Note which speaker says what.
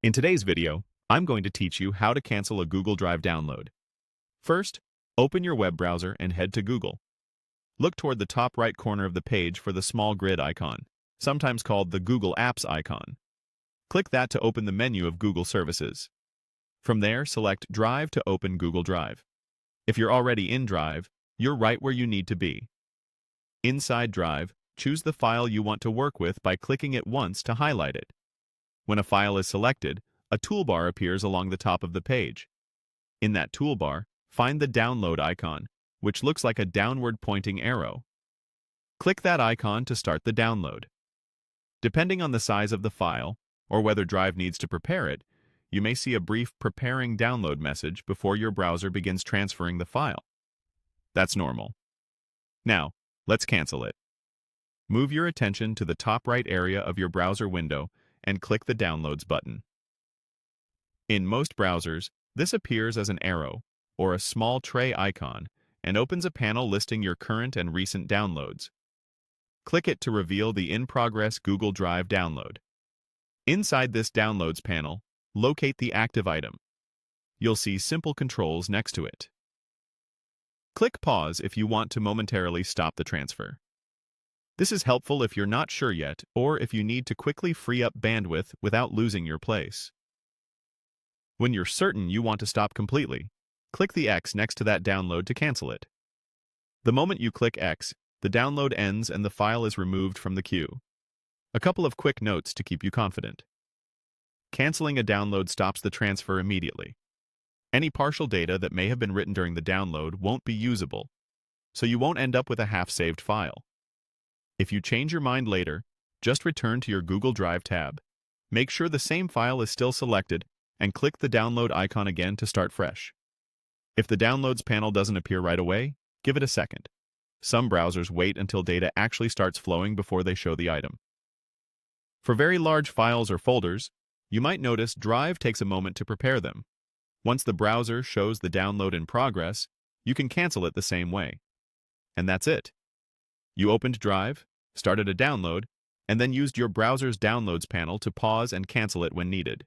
Speaker 1: In today's video, I'm going to teach you how to cancel a Google Drive download. First, open your web browser and head to Google. Look toward the top right corner of the page for the small grid icon, sometimes called the Google Apps icon. Click that to open the menu of Google Services. From there, select Drive to open Google Drive. If you're already in Drive, you're right where you need to be. Inside Drive, choose the file you want to work with by clicking it once to highlight it. When a file is selected, a toolbar appears along the top of the page. In that toolbar, find the download icon, which looks like a downward-pointing arrow. Click that icon to start the download. Depending on the size of the file, or whether Drive needs to prepare it, you may see a brief Preparing Download message before your browser begins transferring the file. That's normal. Now, let's cancel it. Move your attention to the top right area of your browser window and click the Downloads button. In most browsers, this appears as an arrow, or a small tray icon, and opens a panel listing your current and recent downloads. Click it to reveal the in-progress Google Drive download. Inside this Downloads panel, locate the active item. You'll see simple controls next to it. Click Pause if you want to momentarily stop the transfer. This is helpful if you're not sure yet, or if you need to quickly free up bandwidth without losing your place. When you're certain you want to stop completely, click the X next to that download to cancel it. The moment you click X, the download ends and the file is removed from the queue. A couple of quick notes to keep you confident. Canceling a download stops the transfer immediately. Any partial data that may have been written during the download won't be usable, so you won't end up with a half-saved file. If you change your mind later, just return to your Google Drive tab. Make sure the same file is still selected and click the download icon again to start fresh. If the Downloads panel doesn't appear right away, give it a second. Some browsers wait until data actually starts flowing before they show the item. For very large files or folders, you might notice Drive takes a moment to prepare them. Once the browser shows the download in progress, you can cancel it the same way. And that's it. You opened Drive, started a download, and then used your browser's Downloads panel to pause and cancel it when needed.